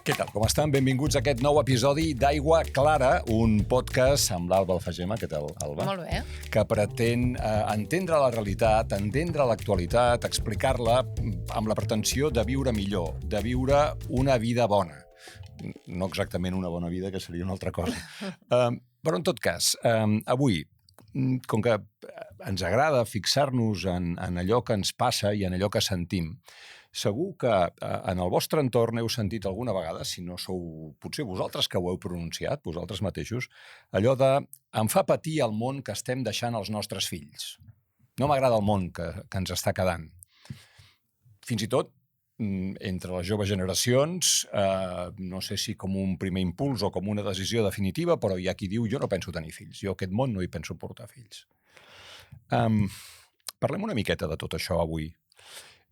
Què tal, com estan? Benvinguts a aquest nou episodi d'Aigua Clara, un podcast amb l'Alba Alfagema, què tal, Alba? Molt bé. Que pretén entendre la realitat, entendre l'actualitat, explicar-la amb la pretensió de viure millor, de viure una vida bona. No exactament una bona vida, que seria una altra cosa. Però, en tot cas, avui, com que ens agrada fixar-nos en allò que ens passa i en allò que sentim, segur que en el vostre entorn heu sentit alguna vegada, si no sou potser vosaltres que ho heu pronunciat, vosaltres mateixos, allò de em fa patir el món que estem deixant als nostres fills. No m'agrada el món que ens està quedant. Fins i tot, entre les joves generacions, no sé si com un primer impuls o com una decisió definitiva, però hi ha qui diu jo no penso tenir fills, jo a aquest món no hi penso portar fills. Parlem una miqueta de tot això avui.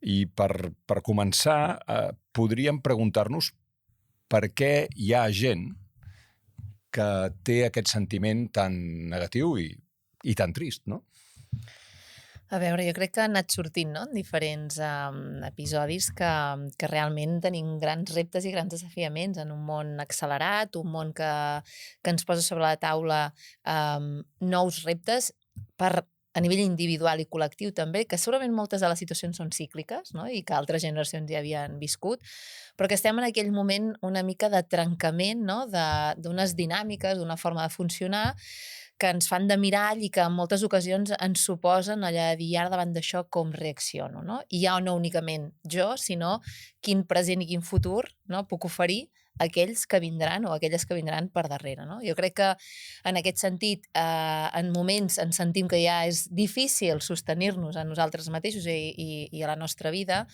I per començar, podríem preguntar-nos per què hi ha gent que té aquest sentiment tan negatiu i tan trist, no? A veure, jo crec que ha anat sortint, no?, en diferents episodis que realment tenim grans reptes i grans desafiaments en un món accelerat, un món que ens posa sobre la taula nous reptes a nivell individual i col·lectiu també, que segurament moltes de les situacions són cícliques, no?, i que altres generacions ja havien viscut, però que estem en aquell moment una mica de trencament, no?, d'unes dinàmiques, d'una forma de funcionar que ens fan de mirall i que en moltes ocasions ens suposen allà de dir ara davant d'això com reacciono, no? I ja no únicament jo, sinó quin present i quin futur, no?, puc oferir a aquells que vindran o aquelles que vindran per darrere, no? Jo crec que en aquest sentit, en moments ens sentim que ja és difícil sostenir-nos a nosaltres mateixos i a la nostra vida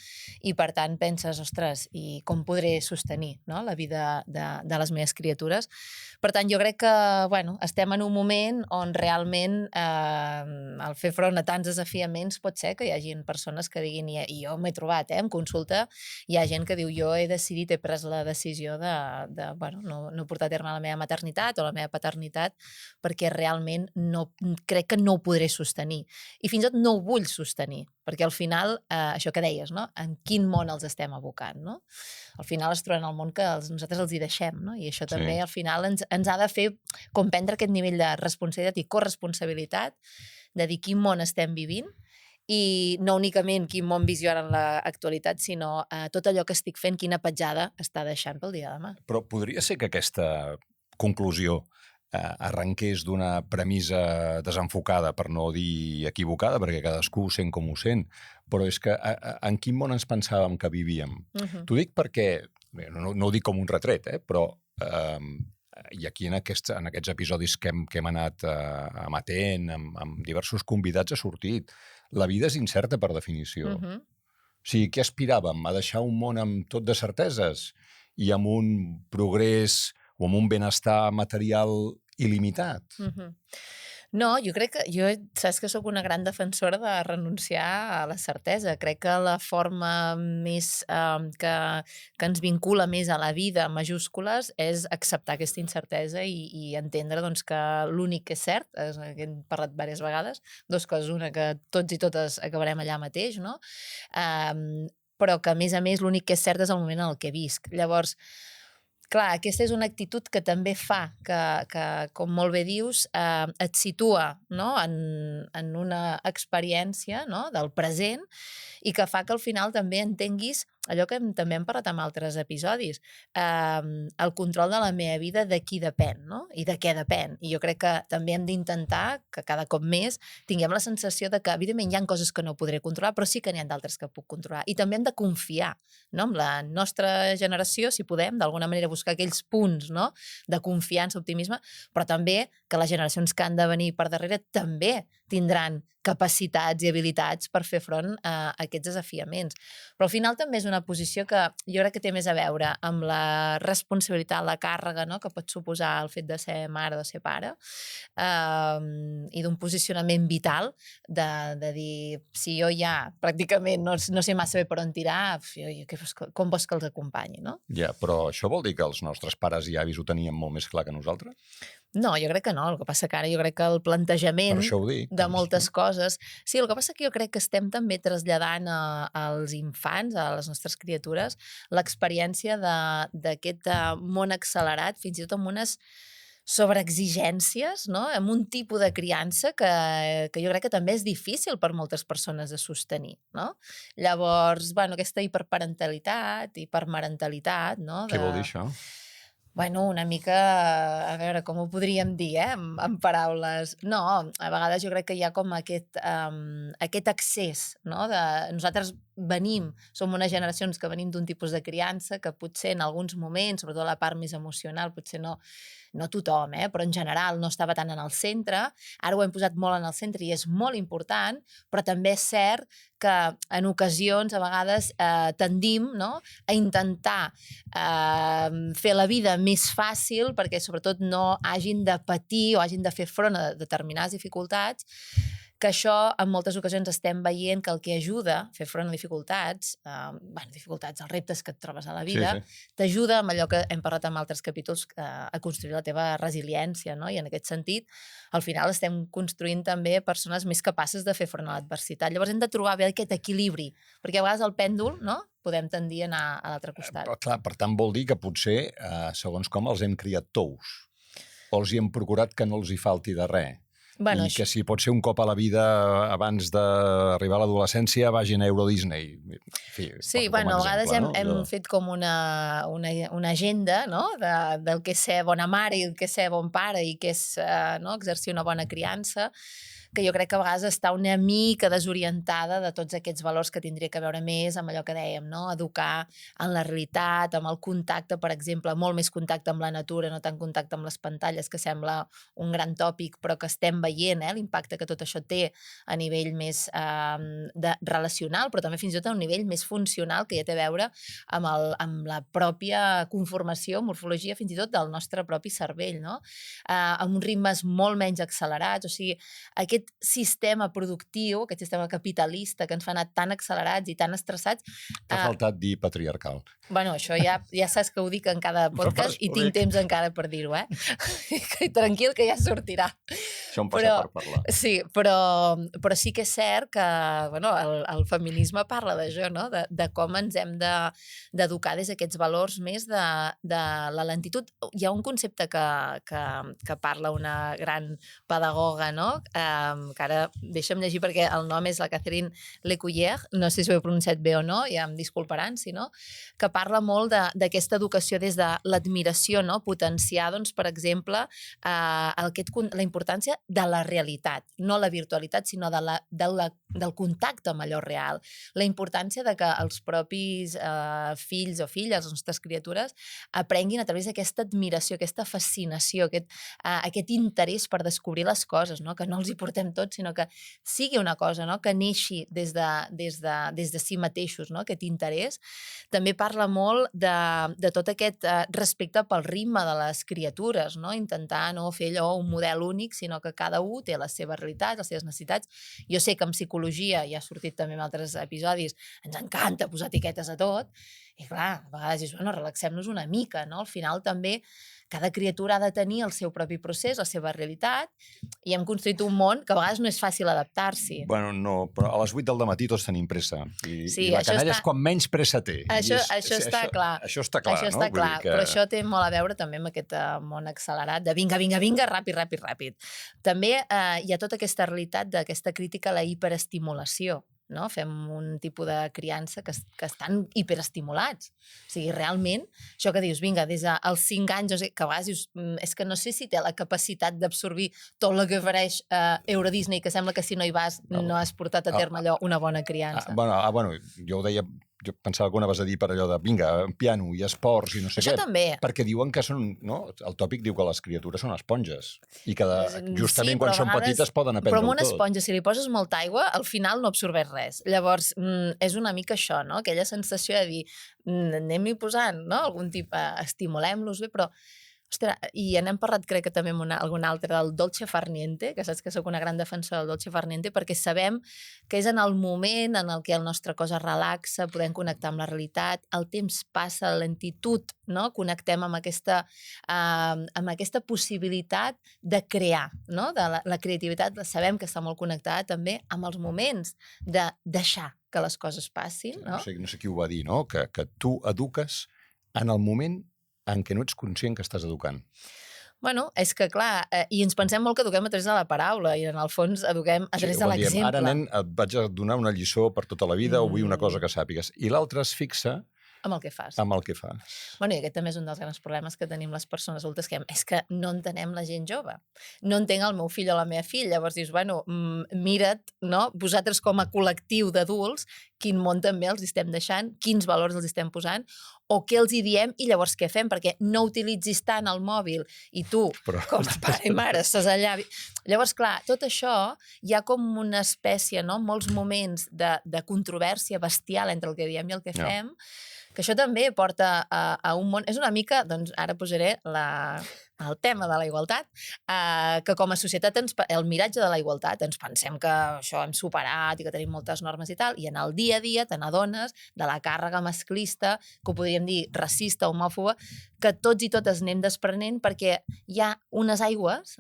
i per tant penses, ostres, i com podré sostenir, no?, la vida de les meves criatures. Per tant, jo crec que, bueno, estem en un moment on realment al fer front a tants desafiaments pot ser que hi hagi persones que diguin, i jo m'he trobat, en consulta, hi ha gent que diu jo he decidit, he pres la decisió de no portar a terme la meva maternitat o la meva paternitat perquè realment crec que no ho podré sostenir. I fins i tot no ho vull sostenir, perquè al final, això que deies, no?, en quin món els estem abocant, no? Al final es troben el món que nosaltres els hi deixem, no? I això també al final ens ha de fer comprendre aquest nivell de responsabilitat i corresponsabilitat de dir quin món estem vivint i no únicament quin món visionen en l'actualitat, sinó tot allò que estic fent, quina petjada està deixant pel dia de demà. Però podria ser que aquesta conclusió arrenqués d'una premissa desenfocada, per no dir equivocada, perquè cadascú ho sent com ho sent, però és que en quin món ens pensàvem que vivíem? T'ho dic perquè, no ho dic com un retret, però i aquí en aquests episodis que hem anat emetent, amb diversos convidats ha sortit. La vida és incerta per definició. O sigui, què aspiràvem? A deixar un món amb tot de certeses i amb un progrés o amb un benestar material il·limitat? No, jo crec que saps que sóc una gran defensora de renunciar a la certesa. Crec que la forma més que ens vincula més a la vida en majúscules és acceptar aquesta incertesa i entendre doncs, que l'únic que és cert, que hem parlat diverses vegades, dues coses, una que tots i totes acabarem allà mateix, no? Però que a més l'únic que és cert és el moment en el que visc. Llavors, clar, aquesta és una actitud que també fa que com molt bé dius, et situa, no?, en una experiència, no?, del present i que fa que al final també entenguis allò que també hem parlat en altres episodis, el control de la meva vida de qui depèn, no?, i de què depèn. I jo crec que també hem d'intentar que cada cop més tinguem la sensació de que, evidentment, hi ha coses que no podré controlar, però sí que n'hi ha d'altres que puc controlar. I també hem de confiar, no?, en la nostra generació, si podem, d'alguna manera buscar aquells punts, no?, de confiança, optimisme, però també que les generacions que han de venir per darrere també tindran capacitats i habilitats per fer front a aquests desafiaments. Però al final també és una posició que jo crec que té més a veure amb la responsabilitat, la càrrega, no?, que pot suposar el fet de ser mare o de ser pare, i d'un posicionament vital de dir, si jo ja pràcticament no sé massa bé per on tirar, com vols que els acompanyi, no? Ja, però això vol dir que els nostres pares i avis ho tenien molt més clar que nosaltres? No, jo crec que no. El que passa que ara jo crec que el Per plantejament això ho dic. de moltes coses... Sí, el que passa que jo crec que estem també traslladant als infants, a les nostres criatures, l'experiència d'aquest món accelerat, fins i tot amb unes sobreexigències, no? Amb un tipus de criança que jo crec que també és difícil per moltes persones de sostenir, no? Llavors, bueno, aquesta hiperparentalitat, hipermarentalitat, no? Què vol dir això? Bueno, una mica, a veure, com ho podríem dir, en paraules. No, a vegades jo crec que hi ha com aquest accés, no? Nosaltres som unes generacions que venim d'un tipus de criança que potser en alguns moments, sobretot la part més emocional, potser no tothom, però en general no estava tant en el centre. Ara ho hem posat molt en el centre i és molt important, però també és cert que en ocasions a vegades tendim, no?, a intentar fer la vida més fàcil perquè sobretot no hagin de patir o hagin de fer front a determinades dificultats, que això en moltes ocasions estem veient que el que ajuda a fer front a dificultats, dificultats, els reptes que et trobes a la vida, t'ajuda amb allò que hem parlat en altres capítols, a construir la teva resiliència, no? I en aquest sentit, al final estem construint també persones més capaces de fer front a l'adversitat. Llavors hem de trobar bé aquest equilibri, perquè a vegades el pèndol, no?, podem tendir a anar a l'altre costat. Clar, per tant vol dir que potser, segons com, els hem criat tous, o els hi hem procurat que no els hi falti de res. Bueno, I que si pot ser un cop a la vida abans d'arribar a l'adolescència vagin a Euro Disney. En fi, sí, bueno, a vegades hem fet com una agenda, no?, del que és ser bona mare i el que és ser bon pare i què és exercir una bona criança, que jo crec que a vegades està una mica desorientada de tots aquests valors que tindria que veure més amb allò que dèiem, no? Educar en la realitat, amb el contacte, per exemple, molt més contacte amb la natura, no tant contacte amb les pantalles, que sembla un gran tòpic, però que estem veient l'impacte que tot això té a nivell més relacional, però també fins i tot a un nivell més funcional, que ja té a veure amb la pròpia conformació, morfologia, fins i tot del nostre propi cervell, no? Amb uns ritmes molt menys accelerats, o sigui, aquest sistema productiu, aquest sistema capitalista que ens fa anar tan accelerats i tan estressats... T'ha faltat dir patriarcal. Bueno, això ja saps que ho dic en cada podcast i tinc temps encara per dir-ho, Tranquil, que ja sortirà. Això em passa per parlar. Sí, però sí que és cert que el feminisme parla d'això, no?, de com ens hem d'educar des d'aquests valors més de la lentitud. Hi ha un concepte que parla una gran pedagoga, no?, que ara deixa'm llegir perquè el nom és la Catherine Lecuyer, no sé si ho he pronunciat bé o no, ja em disculparan si no, que parla molt d'aquesta educació des de l'admiració, no?, potenciar, doncs, per exemple, la importància de la realitat, no la virtualitat, sinó del contacte amb allò real, la importància de que els propis fills o filles, les nostres criatures, aprenguin a través d'aquesta admiració, aquesta fascinació, aquest interès per descobrir les coses, no?, que no els hi portem tots, sinó que sigui una cosa, no?, que neixi des de si mateixos, no?, aquest interès. També parla molt de tot aquest respecte pel ritme de les criatures, no?, intentar no fer allò un model únic, sinó que cada un té les seves realitats, les seves necessitats. Jo sé que en psicologia, ja ha sortit també en altres episodis, ens encanta posar etiquetes a tot, i clar, a vegades dius, relaxem-nos una mica, no? Al final també cada criatura ha de tenir el seu propi procés, la seva realitat, i hem construït un món que a vegades no és fàcil adaptar-s'hi. Bueno, no, però a les 8 del matí tots tenim pressa. I la canalla és quan menys pressa té. Això està clar. Això està clar, no? Està clar, però això té molt a veure també amb aquest món accelerat de vinga, ràpid. També hi ha tota aquesta realitat d'aquesta crítica a la hiperestimulació, no? Fem un tipus de criança que estan hiperestimulats. O sigui, realment, això que dius, vinga, des dels 5 anys, que a vegades dius, és que no sé si té la capacitat d'absorbir tot el que ofereix Euro Disney, que sembla que si no hi vas no has portat a terme allò una bona criança. Bueno, jo ho deia, jo pensava que ho anaves a dir per allò de, vinga, piano i esports i no sé què. Això també. Perquè diuen que són, no? El tòpic diu que les criatures són esponges i que justament quan són petites poden aprendre tot. Però amb una esponja, si li poses molta aigua, al final no absorbeix res. Llavors, és una mica això, no? Aquella sensació de dir, anem-hi posant, no?, algun tipus, estimulem-los bé, però Ostres, i n'hem parlat crec que també amb algun altre del dolce far niente, que saps que sóc una gran defensora del dolce far niente, perquè sabem que és en el moment en el que el nostre cos es relaxa, podem connectar amb la realitat, el temps passa, la lentitud, no? Connectem amb aquesta possibilitat de crear, no? De la creativitat, sabem que està molt connectada també amb els moments de deixar que les coses passin, no? No sé qui ho va dir, no? Que tu eduques en el moment en què no ets conscient que estàs educant. Bueno, és que clar, i ens pensem molt que eduquem a través de la paraula i en el fons eduquem a través de l'exemple. Ara, nen, et vaig a donar una lliçó per tota la vida o vull una cosa que sàpigues. I l'altre es fixa amb el que fas. Amb el que fas. Bueno, i aquest també és un dels grans problemes que tenim les persones adultes, que és que no entenem la gent jove. No entenc el meu fill o la meva filla. Llavors dius, bueno, mira't, no? Vosaltres com a col·lectiu d'adults, quin món també els estem deixant, quins valors els estem posant, o què els hi diem i llavors què fem, perquè no utilitzis tant el mòbil i tu, com a pare i mare, estàs allà... Llavors, clar, tot això hi ha com una espècie, no? Molts moments de controvèrsia bestial entre el que diem i el que fem, que això també porta a un món... És una mica, doncs ara posaré el tema de la igualtat, que com a societat, el miratge de la igualtat, ens pensem que això hem superat i que tenim moltes normes i tal, i en el dia a dia te n'adones de la càrrega masclista, que ho podríem dir racista, homòfoba, que tots i totes anem desprenent perquè hi ha unes aigües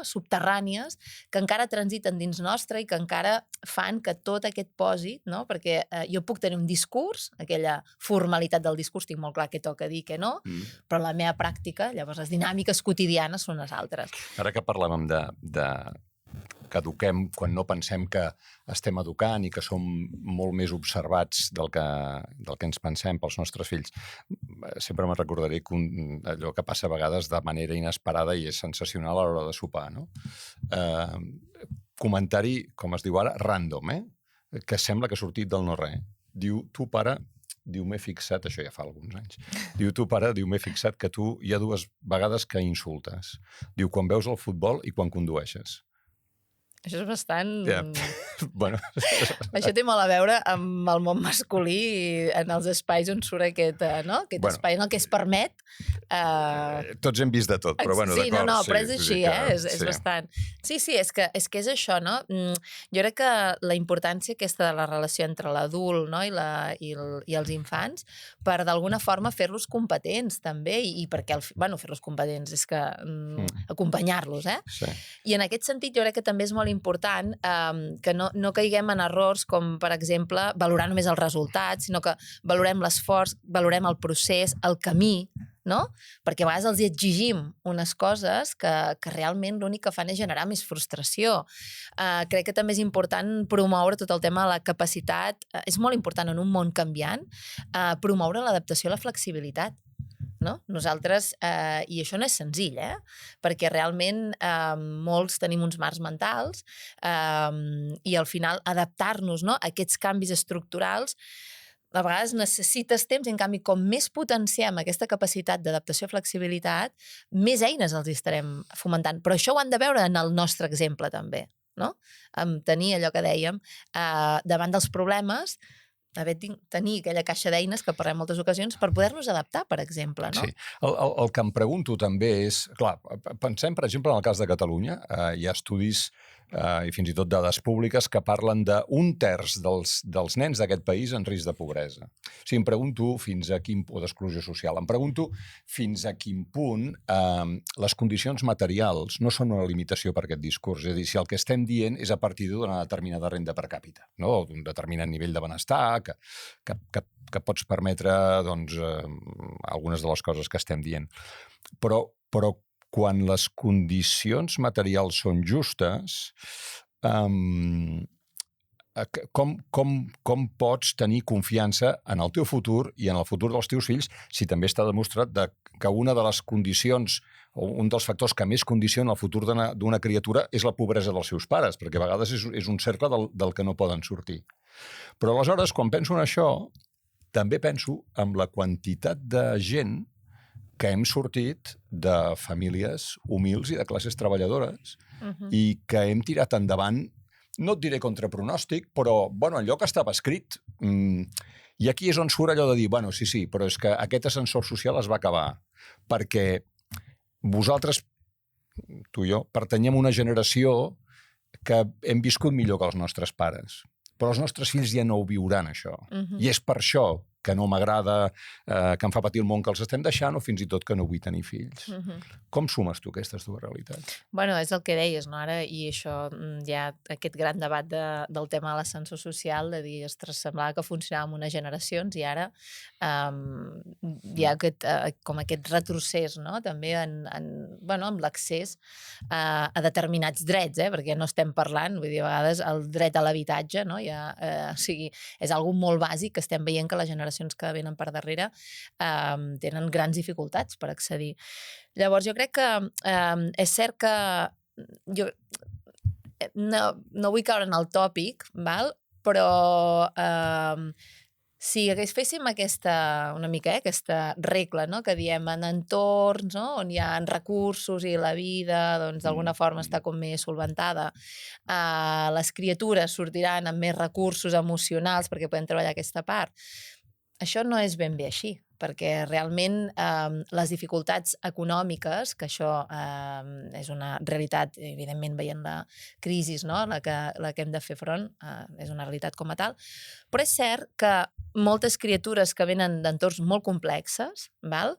subterrànies que encara transiten dins nostre i que encara fan que tot aquest pòsit, perquè jo puc tenir un discurs, aquella formalitat del discurs, tinc molt clar què toca dir, què no, però la meva pràctica, llavors les dinàmiques quotidianes són les altres. Ara que parlàvem que eduquem quan no pensem que estem educant i que som molt més observats del que ens pensem pels nostres fills, sempre me'n recordaré que allò que passa a vegades de manera inesperada i és sensacional a l'hora de sopar, no? Comentari, com es diu ara, random, que sembla que ha sortit del no-res. Diu, tu, pare, m'he fixat, això ja fa alguns anys, diu, tu, pare, m'he fixat que tu hi ha 2 vegades que insultes. Diu, quan veus el futbol i quan condueixes. Això és bastant... Bueno. Això té molt a veure amb el món masculí en els espais on surt aquest espai en el que es permet... Tots hem vist de tot, però bueno, d'acord. Sí, però és així, és bastant... Sí, és que és això, no? Jo crec que la importància aquesta de la relació entre l'adult i els infants, per d'alguna forma fer-los competents també, i perquè, fer-los competents és que acompanyar-los, Sí. I en aquest sentit jo crec que també és molt important que no caiguem en errors com, per exemple, valorar només els resultats, sinó que valorem l'esforç, valorem el procés, el camí, no? Perquè a vegades els exigim unes coses que realment l'únic que fan és generar més frustració. Crec que també és important promoure tot el tema de la capacitat, és molt important en un món canviant, promoure l'adaptació a la flexibilitat. No? Nosaltres, i això no és senzill, perquè realment molts tenim uns marcs mentals i al final adaptar-nos a aquests canvis estructurals a vegades necessites temps, en canvi, com més potenciem aquesta capacitat d'adaptació i flexibilitat, més eines els estarem fomentant. Però això ho han de veure en el nostre exemple, també, no? Tenir allò que dèiem, davant dels problemes, tenir aquella caixa d'eines que parlem en moltes ocasions per poder-nos adaptar, per exemple, no? Sí. El que em pregunto també és... Clar, pensem, per exemple, en el cas de Catalunya, hi ha estudis i fins i tot dades públiques que parlen d'1/3 dels nens d'aquest país en risc de pobresa. O sigui, em pregunto fins a quin punt, d'exclusió social, em pregunto fins a quin punt les condicions materials no són una limitació per aquest discurs. És a dir, si el que estem dient és a partir d'una determinada renda per càpita, no? D'un determinat nivell de benestar, que pots permetre doncs, algunes de les coses que estem dient. Però quan les condicions materials són justes, com pots tenir confiança en el teu futur i en el futur dels teus fills si també està demostrat que una de les condicions o un dels factors que més condiciona el futur d'una criatura és la pobresa dels seus pares, perquè a vegades és un cercle del que no poden sortir. Però aleshores, quan penso en això, també penso en la quantitat de gent que hem sortit de famílies humils i de classes treballadores i que hem tirat endavant, no et diré contra pronòstic, però allò que estava escrit. I aquí és on surt allò de dir, sí, però és que aquest ascensor social es va acabar, perquè vosaltres, tu i jo, pertanyem a una generació que hem viscut millor que els nostres pares. Però els nostres fills ja no ho viuran, això. I és per això que no m'agrada, que em fa patir el món que els estem deixant, o fins i tot que no vull tenir fills. Com sumes tu aquestes dues realitats? Bueno, és el que deies, no? Ara, i això, hi ha aquest gran debat del tema de l'ascensor social, de dir, ostres, semblava que funcionava en unes generacions i ara hi ha com aquest retrocés, no? També amb l'accés a determinats drets, perquè no estem parlant, vull dir, a vegades el dret a l'habitatge, no? O sigui, és algo molt bàsic que estem veient que les generacions que venen per darrere tenen grans dificultats per accedir. Llavors, jo crec que és cert que jo no vull caure en el tòpic, val? Però si féssim una mica aquesta regla, no? Que diem en entorns, no? On hi ha recursos i la vida d'alguna forma està com més solventada, les criatures sortiran amb més recursos emocionals perquè podem treballar aquesta part. Això no és ben bé així, perquè realment les dificultats econòmiques, que això és una realitat, evidentment veient la crisi, no? la que hem de fer front, és una realitat com a tal, però és cert que moltes criatures que venen d'entorns molt complexes, val?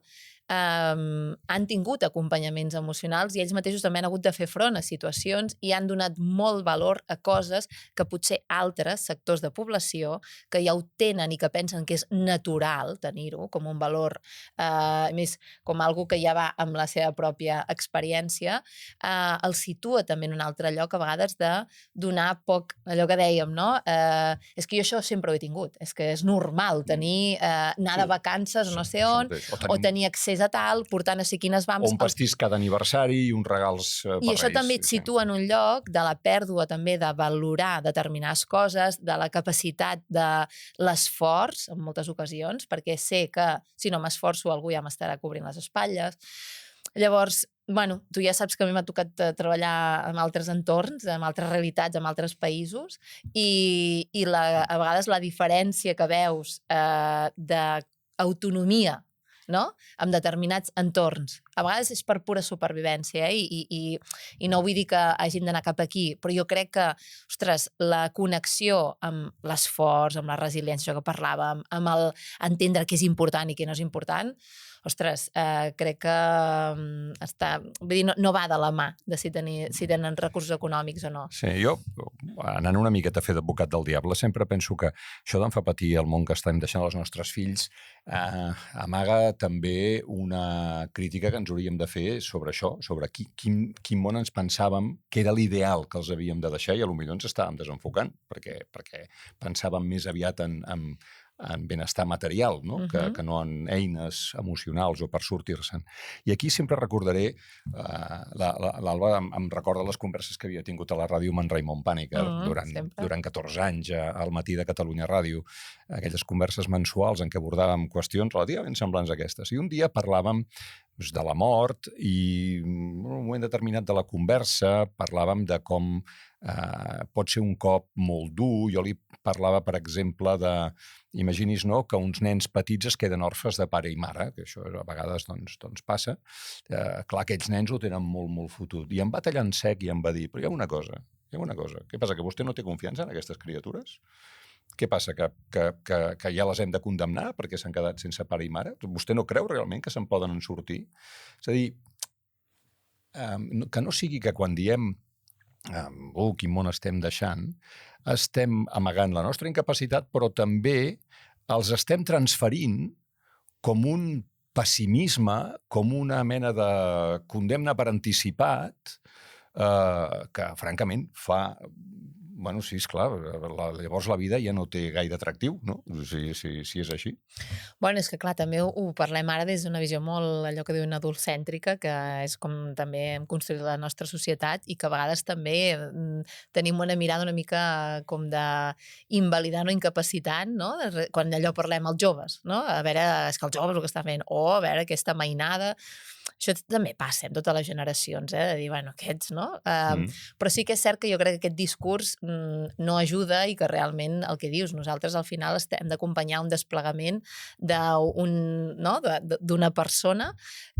Han tingut acompanyaments emocionals i ells mateixos també han hagut de fer front a situacions i han donat molt valor a coses que potser altres sectors de població que ja ho tenen i que pensen que és natural tenir-ho com un valor, més com algo que ja va amb la seva pròpia experiència, el situa també en un altre lloc a vegades de donar poc, allò que dèiem, no? És que jo això sempre ho he tingut, és que és normal tenir, anar de vacances o no sé on, o tenir accés a tal, portar no sé quines vams... O un pastís cada aniversari i uns regals per Reis. I això també et situa en un lloc de la pèrdua també de valorar determinades coses, de la capacitat de l'esforç, en moltes ocasions, perquè sé que si no m'esforço algú ja m'estarà cobrint les espatlles. Llavors, bueno, tu ja saps que a mi m'ha tocat treballar en altres entorns, en altres realitats, en altres països, i a vegades la diferència que veus d'autonomia, no? En determinats entorns. A vegades és per pura supervivència, i no vull dir que hàgim d'anar cap aquí, però jo crec que, ostres, la connexió amb l'esforç, amb la resiliència que parlàvem, amb el entendre què és important i què no és important, ostres, crec que vull dir, no va de la mà de si tenen recursos econòmics o no. Sí, jo, anant una miqueta a fer d'advocat del diable, sempre penso que això d'en fa patir el món que estem deixant als nostres fills amaga també una crítica que ens hauríem de fer sobre això, sobre quin món ens pensàvem que era l'ideal que els havíem de deixar i potser ens estàvem desenfocant, perquè pensàvem més aviat en benestar material, no? Que no en eines emocionals o per sortir-se'n. I aquí sempre recordaré, l'Alba em recorda les converses que havia tingut a la ràdio amb en Raimon Pàniker durant 14 anys al matí de Catalunya Ràdio, aquelles converses mensuals en què abordàvem qüestions relativament semblants a aquestes. I un dia parlàvem de la mort i en un moment determinat de la conversa parlàvem de com pot ser un cop molt dur. Jo li parlava, per exemple, imagini's, no?, que uns nens petits es queden orfes de pare i mare, que això a vegades doncs passa. Clar, aquells nens ho tenen molt, molt fotut. I em va tallar en sec i em va dir, però hi ha una cosa. Què passa, que vostè no té confiança en aquestes criatures? Què passa, que ja les hem de condemnar perquè s'han quedat sense pare i mare? Vostè no creu realment que se'n poden en sortir? És a dir, que no sigui que quan diem quin món estem deixant, estem amagant la nostra incapacitat, però també els estem transferint com un pessimisme, com una mena de condemna per anticipat, que francament fa... Bueno, sí, esclar, llavors la vida ja no té gaire atractiu, no? Si és així. Bueno, és que clar, també ho parlem ara des d'una visió molt, allò que diuen, adultcèntrica, que és com també hem construït la nostra societat i que a vegades també tenim una mirada una mica com d'invalidant o incapacitant, no? Quan allò parlem als joves, no? A veure, és que els joves el que estan fent, o a veure aquesta mainada... Això també passa en totes les generacions, de dir, bueno, aquests, no? Però sí que és cert que jo crec que aquest discurs no ajuda i que realment el que dius, nosaltres al final hem d'acompanyar un desplegament d'una persona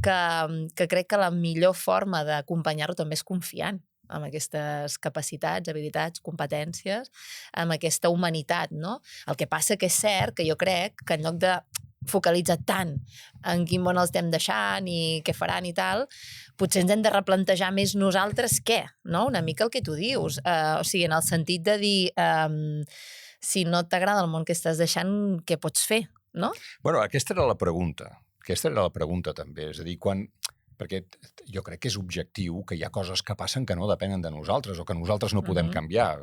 que crec que la millor forma d'acompanyar-lo també és confiant amb aquestes capacitats, habilitats, competències, amb aquesta humanitat, no? El que passa que és cert que jo crec que en lloc de focalitzar tant en quin món els estem deixant i què faran i tal, potser ens hem de replantejar més nosaltres què, no? Una mica el que tu dius. O sigui, en el sentit de dir si no t'agrada el món que estàs deixant, què pots fer, no? Bueno, aquesta era la pregunta. Aquesta era la pregunta també. És a dir, perquè jo crec que és objectiu que hi ha coses que passen que no depenen de nosaltres o que nosaltres no podem canviar.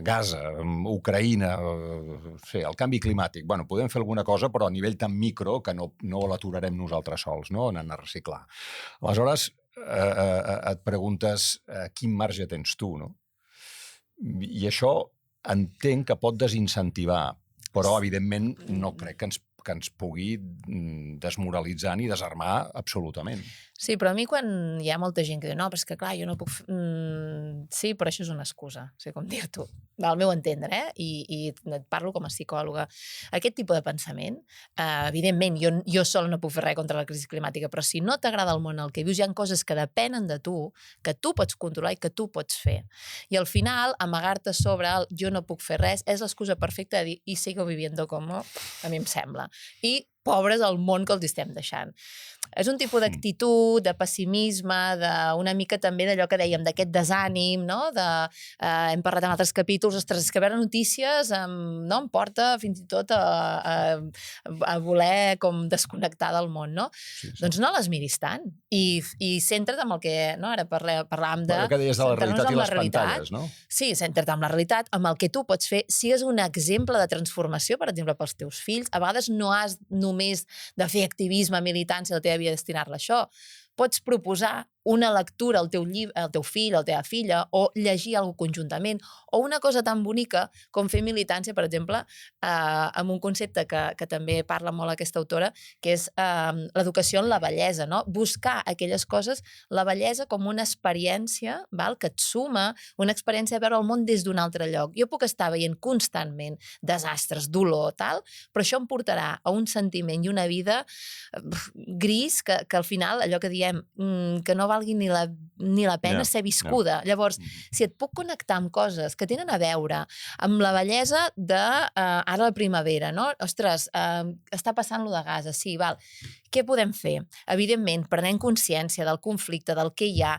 Gaza, Ucraïna, el canvi climàtic. Bueno, podem fer alguna cosa, però a nivell tan micro que no l'aturarem nosaltres sols, no? Anant a reciclar. Aleshores, et preguntes quin marge tens tu, no? I això entenc que pot desincentivar, però, evidentment, no crec que ens pugui desmoralitzar ni desarmar absolutament. Sí, però a mi quan hi ha molta gent que diu no, però és que clar, jo no puc... Sí, però això és una excusa, no sé com dir-t'ho, al meu entendre, i et parlo com a psicòloga. Aquest tipus de pensament, evidentment, jo sola no puc fer res contra la crisi climàtica, però si no t'agrada el món en el que vius, hi ha coses que depenen de tu, que tu pots controlar i que tu pots fer. I al final, amagar-te sobre el jo no puc fer res és l'excusa perfecta de dir i sigo viviendo como a mi em sembla. I pobres el món que els estem deixant. És un tipus d'actitud, de pessimisme, una mica també d'allò que dèiem, d'aquest desànim, no? Hem parlat en altres capítols, ostres, és que veure notícies em porta fins i tot a voler com desconnectar del món, no? Sí. Doncs no les miris tant i centra't en el que, no? Ara parlàvem de... Però que deies de la realitat i les pantalles, no? Sí, centra't en la realitat, amb el que tu pots fer, sigues un exemple de transformació, per exemple, pels teus fills. A vegades no has només de fer activisme, militància, la teva vida destinar-la a això. Pots proposar una lectura al teu fill, a la teva filla, o llegir alguna cosa conjuntament, o una cosa tan bonica com fer militància, per exemple, amb un concepte que també parla molt aquesta autora, que és l'educació en la bellesa, no? Buscar aquelles coses, la bellesa com una experiència, que et suma, una experiència de veure el món des d'un altre lloc. Jo puc estar veient constantment desastres, dolor, tal, però això em portarà a un sentiment i una vida gris que al final, allò que diem, que no valgui ni la pena ser viscuda. Llavors, si et puc connectar amb coses que tenen a veure amb la bellesa ara la primavera, no? Ostres, està passant lo de Gaza, sí, val. Què podem fer? Evidentment, prenent consciència del conflicte, del que hi ha,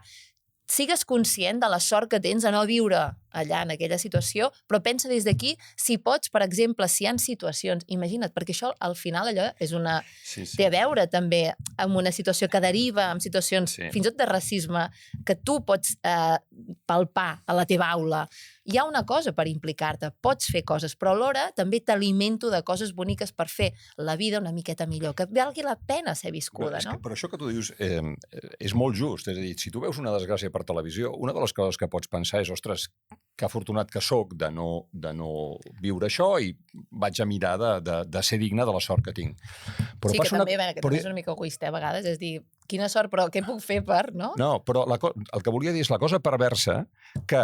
sigues conscient de la sort que tens de no viure allà en aquella situació, però pensa des d'aquí si pots, per exemple, si hi ha situacions, imagina't, perquè això al final allò és una... té a veure també amb una situació que deriva en situacions fins i tot de racisme que tu pots palpar a la teva aula. Hi ha una cosa per implicar-te, pots fer coses, però alhora també t'alimento de coses boniques per fer la vida una miqueta millor, que valgui la pena ser viscuda, no? Però això que tu dius és molt just, és a dir, si tu veus una desgràcia per televisió, una de les coses que pots pensar és, ostres, que afortunat que sóc de no viure això i vaig a mirar de ser digne de la sort que tinc. Però sí, que també és una mica egoista a vegades, és dir, quina sort, però què puc fer per, no? No, però el que volia dir és la cosa perversa que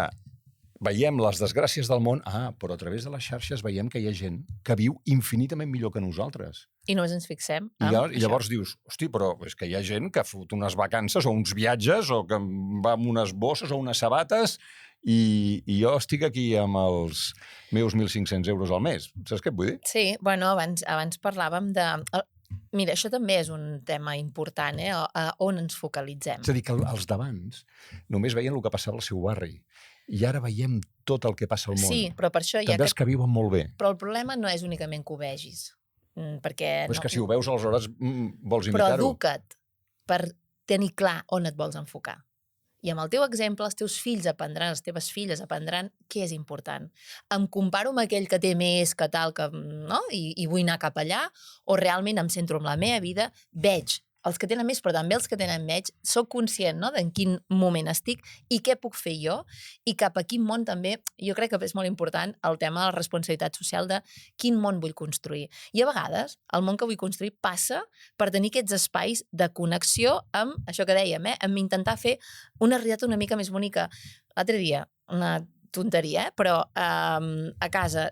veiem les desgràcies del món, però a través de les xarxes veiem que hi ha gent que viu infinitament millor que nosaltres. I només ens fixem I llavors dius, hosti, però és que hi ha gent que fot unes vacances o uns viatges o que va amb unes bosses o unes sabates i jo estic aquí amb els meus 1.500 euros al mes. Saps què et vull dir? Sí, bueno, abans parlàvem de... Mira, això també és un tema important, on ens focalitzem. És a dir, que els d'abans només veien el que passava al seu barri i ara veiem tot el que passa al món. Sí, però per això... També els que viuen molt bé. Però el problema no és únicament que ho vegis, perquè... Però és que si ho veus, aleshores vols imitar-ho. Però educa't per tenir clar on et vols enfocar. I amb el teu exemple, els teus fills aprendran, les teves filles aprendran què és important. Em comparo amb aquell que té més, que tal, no? I vull anar cap allà, o realment em centro en la meva vida, veig els que tenen més, però també els que tenen menys, soc conscient, no?, d'en quin moment estic i què puc fer jo, i cap a quin món també, jo crec que és molt important el tema de la responsabilitat social de quin món vull construir. I a vegades el món que vull construir passa per tenir aquests espais de connexió amb això que dèiem, amb intentar fer una realitat una mica més bonica. L'altre dia, una tonteria, però a casa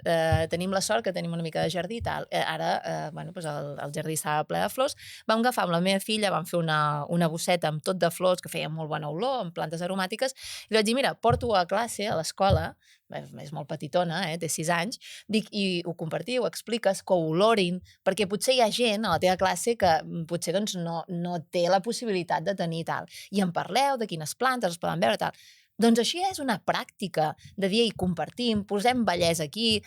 tenim la sort que tenim una mica de jardí i tal. Ara, doncs el jardí estava ple de flors. Vam agafar amb la meva filla, vam fer una bosseta amb tot de flors que feia molt bona olor, amb plantes aromàtiques, i li vaig dir, mira, porto a classe, a l'escola, és molt petitona, té 6 anys, dic, i ho compartiu, ho expliques, que ho olorin, perquè potser hi ha gent a la teva classe que potser doncs, no té la possibilitat de tenir tal. I en parleu de quines plantes es poden veure tal. Doncs això és una pràctica de dir, compartim, posem bellesa aquí,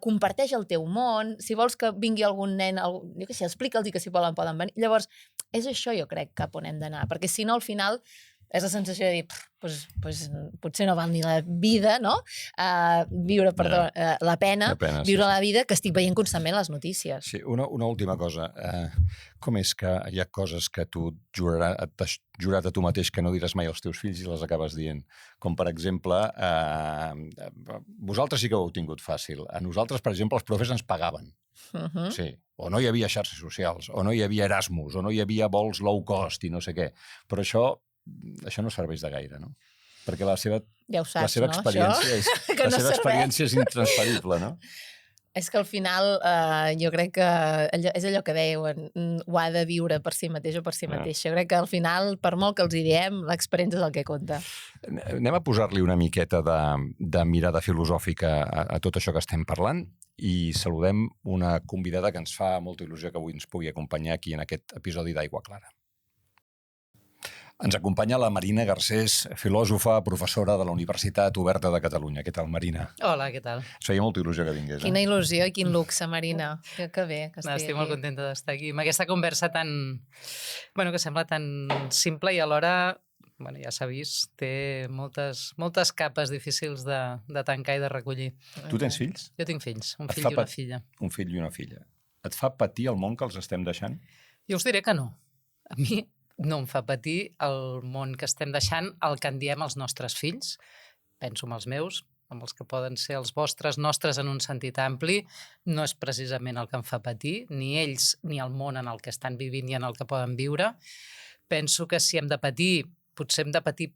comparteix el teu món, si vols que vingui algun nen, jo què sé, explica'ls que si poden venir. Llavors, és això jo crec cap on hem d'anar, perquè si no al final és la sensació de dir, potser no val ni la vida, no? La pena viure la vida que estic veient constantment les notícies. Sí, una última cosa. Com és que hi ha coses que tu t'has jurat a tu mateix que no diràs mai als teus fills i les acabes dient? Com, per exemple, vosaltres sí que ho heu tingut fàcil. A nosaltres, per exemple, els profes ens pagaven. Sí, o no hi havia xarxes socials, o no hi havia Erasmus, o no hi havia vols low cost i no sé què. Però això no serveix de gaire, no? Perquè la seva experiència és intransferible, no? És que al final jo crec que és allò que deuen, ho ha de viure per si mateix o per si mateix. Jo crec que al final, per molt que els hi diem, l'experiència és el que compta. Anem a posar-li una miqueta de mirada filosòfica a tot això que estem parlant i saludem una convidada que ens fa molta il·lusió que avui ens pugui acompanyar aquí en aquest episodi d'Aigua Clara. Ens acompanya la Marina Garcés, filòsofa, professora de la Universitat Oberta de Catalunya. Què tal, Marina? Hola, què tal? Ens feia molta il·lusió que vingués. Quina il·lusió i quin luxe, Marina. Que bé que estigui aquí. Estic molt contenta d'estar aquí. Amb aquesta conversa que sembla tan simple i alhora, ja s'ha vist, té moltes capes difícils de tancar i de recollir. Tu tens fills? Jo tinc fills, un fill i una filla. Un fill i una filla. Et fa patir el món que els estem deixant? Jo us diré que no. A mi no em fa patir el món que estem deixant, el que en diem els nostres fills. Penso en els meus, amb els que poden ser els vostres, nostres en un sentit ampli, no és precisament el que em fa patir, ni ells ni el món en el que estan vivint i en el que poden viure. Penso que si hem de patir, potser hem de patir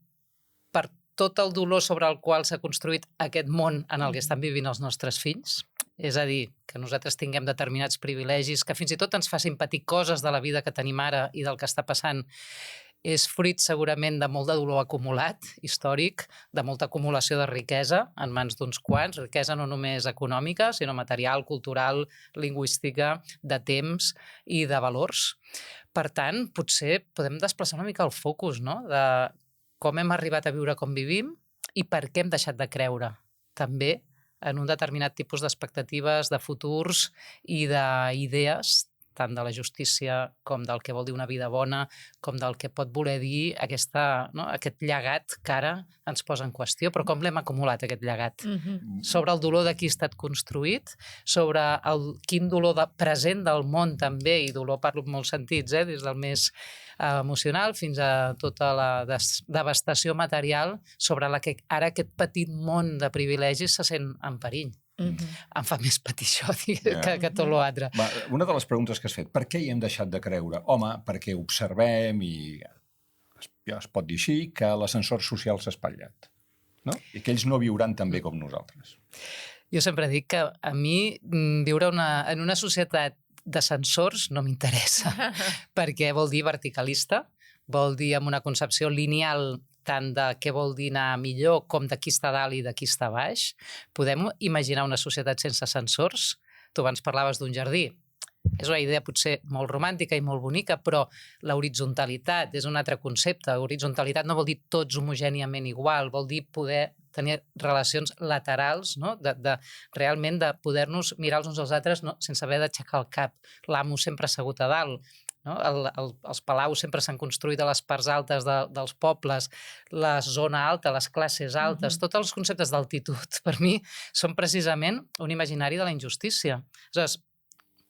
per tot el dolor sobre el qual s'ha construït aquest món en el que estan vivint els nostres fills. És a dir, que nosaltres tinguem determinats privilegis, que fins i tot ens facin patir coses de la vida que tenim ara i del que està passant, és fruit segurament de molt de dolor acumulat, històric, de molta acumulació de riquesa en mans d'uns quants, riquesa no només econòmica, sinó material, cultural, lingüística, de temps i de valors. Per tant, potser podem desplaçar una mica el focus, no?, de com hem arribat a viure com vivim i per què hem deixat de creure, també, en un determinat tipus d'expectatives, de futurs i d'idees, tant de la justícia com del que vol dir una vida bona, com del que pot voler dir aquest llegat que ara ens posa en qüestió, però com l'hem acumulat, aquest llegat? Sobre el dolor de qui ha estat construït, sobre quin dolor present del món també, i dolor parlo en molts sentits, des del més emocional fins a tota la devastació material sobre la que ara aquest petit món de privilegis se sent en perill. Em fa més patir això que tot l'altre. Una de les preguntes que has fet, per què hi hem deixat de creure? Home, perquè observem i es pot dir així que l'ascensor social s'ha espatllat, no? I que ells no viuran tan bé com nosaltres. Jo sempre dic que a mi viure en una societat d'ascensors no m'interessa, perquè vol dir verticalista, vol dir amb una concepció lineal tant de què vol dir anar millor com de qui està dalt i de qui està baix. Podem imaginar una societat sense ascensors? Tu abans parlaves d'un jardí. És una idea potser molt romàntica i molt bonica, però l'horitzontalitat és un altre concepte. Horitzontalitat no vol dir tots homogèniament igual, vol dir poder tenir relacions laterals, no? Realment de poder-nos mirar els uns als altres sense haver d'aixecar el cap. L'amo sempre assegut a dalt. No? Els palaus sempre s'han construït a les parts altes dels pobles, la zona alta, les classes altes, tots els conceptes d'altitud, per mi, són precisament un imaginari de la injustícia. Aleshores,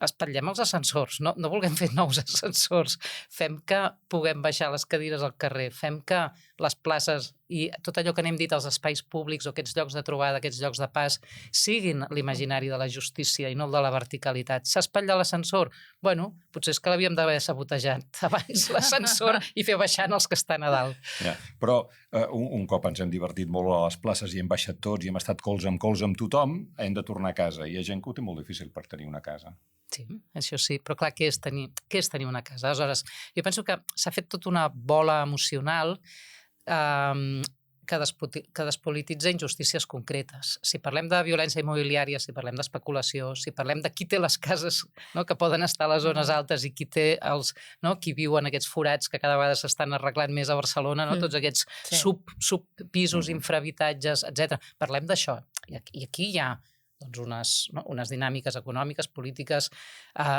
espatllem els ascensors, no vulguem fer nous ascensors, fem que puguem baixar les cadires al carrer, fem que les places i tot allò que n'hem dit, els espais públics o aquests llocs de trobada, aquests llocs de pas, siguin l'imaginari de la justícia i no el de la verticalitat. S'ha espatllat l'ascensor? Bueno, potser és que l'havíem d'haver sabotejat abans l'ascensor i fer baixant els que estan a dalt. Ja. Però un cop ens hem divertit molt a les places i hem baixat tots i hem estat colze amb tothom, hem de tornar a casa. I hi ha gent que ho té molt difícil per tenir una casa. Sí, això sí, però clar, què és tenir una casa? Aleshores, jo penso que s'ha fet tota una bola emocional que despolititza injustícies concretes. Si parlem de violència immobiliària, si parlem d'especulació, si parlem de qui té les cases, no, que poden estar a les zones altes i qui té qui viu en aquests forats que cada vegada s'estan arreglant més a Barcelona, no? Tots aquests subpisos, infrahabitatges, etc. Parlem d'això. I aquí hi ha unes dinàmiques econòmiques, polítiques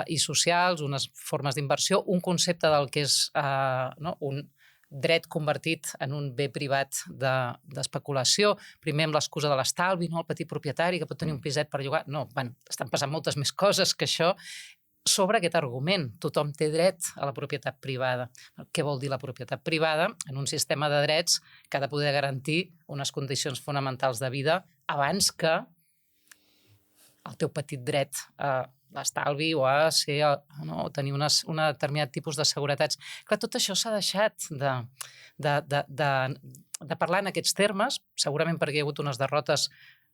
i socials, unes formes d'inversió, un concepte del que és un dret convertit en un bé privat d'especulació, primer amb l'excusa de l'estalvi, el petit propietari que pot tenir un piset per llogar. No, estan passant moltes més coses que això sobre aquest argument. Tothom té dret a la propietat privada. Què vol dir la propietat privada? En un sistema de drets que ha de poder garantir unes condicions fonamentals de vida abans que el teu petit dret a l'estalvi o a tenir un determinat tipus de seguretats. Clar, tot això s'ha deixat de parlar en aquests termes, segurament perquè hi ha hagut unes derrotes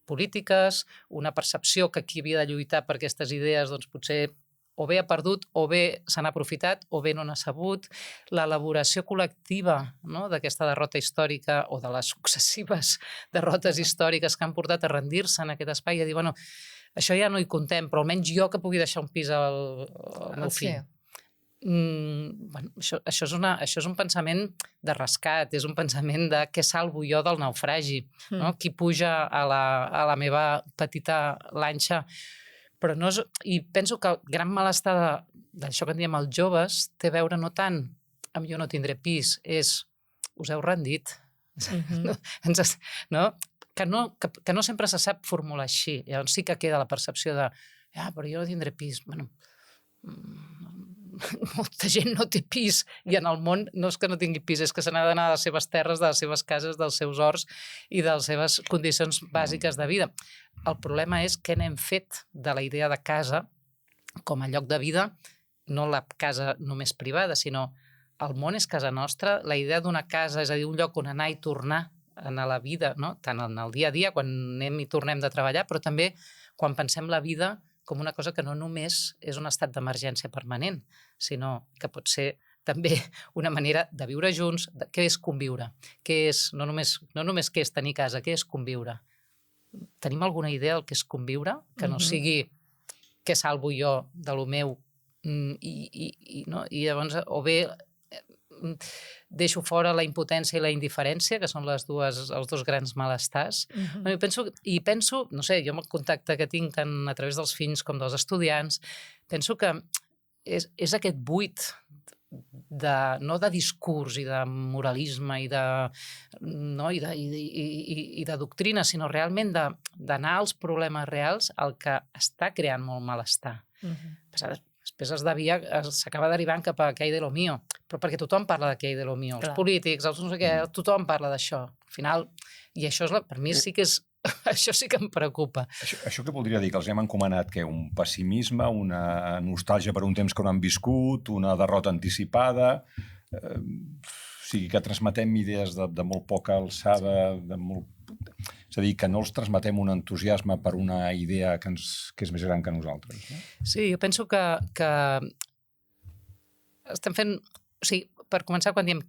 polítiques, una percepció que qui havia de lluitar per aquestes idees doncs potser o bé ha perdut, o bé se n'ha aprofitat, o bé no n'ha sabut. L'elaboració col·lectiva d'aquesta derrota històrica o de les successives derrotes històriques que han portat a rendir-se en aquest espai i a dir, bueno, això ja no hi contem, però almenys jo que pugui deixar un pis al meu fill. Això és un pensament de rescat, és un pensament de què salvo jo del naufragi, qui puja a la meva petita lanxa. Però no és... I penso que el gran malestar d'això que en diem els joves té a veure no tant amb jo no tindré pis, és us heu rendit. Que no sempre se sap formular així. Llavors sí que queda la percepció de però jo no tindré pis. Bueno, molta gent no té pis i en el món no és que no tingui pis, és que se n'ha d'anar de les seves terres, de les seves cases, dels seus horts i de les seves condicions bàsiques de vida. El problema és què n'hem fet de la idea de casa com a lloc de vida, no la casa només privada, sinó el món és casa nostra, la idea d'una casa, és a dir, un lloc on anar i tornar a la vida, tant en el dia a dia, quan anem i tornem de treballar, però també quan pensem la vida com una cosa que no només és un estat d'emergència permanent, sinó que pot ser també una manera de viure junts. Què és conviure? Què és, no només què és tenir casa, què és conviure? Tenim alguna idea del que és conviure? Que no sigui què salvo jo de lo meu i llavors, o bé deixo fora la impotència i la indiferència, que són els dos grans malestars. Penso, no sé, jo amb el contacte que tinc tant a través dels fills com dels estudiants, penso que és aquest buit no de discurs i de moralisme i de doctrina, sinó realment d'anar als problemes reals el que està creant molt malestar. Després s'acaba derivant cap a què hay de lo mío, però perquè tothom parla de què hay de lo mío, els polítics, els no sé què, tothom parla d'això. Al final, i això per mi sí que és... Això sí que em preocupa. Això què voldria dir? Que els hem encomanat què? Un pessimisme, una nostàlgia per un temps que no han viscut, una derrota anticipada... O sigui, que transmetem idees de molt poca alçada, és a dir, que no els transmetem un entusiasme per una idea que és més gran que nosaltres. No? Sí, jo penso que estem fent... O sigui, per començar, quan diem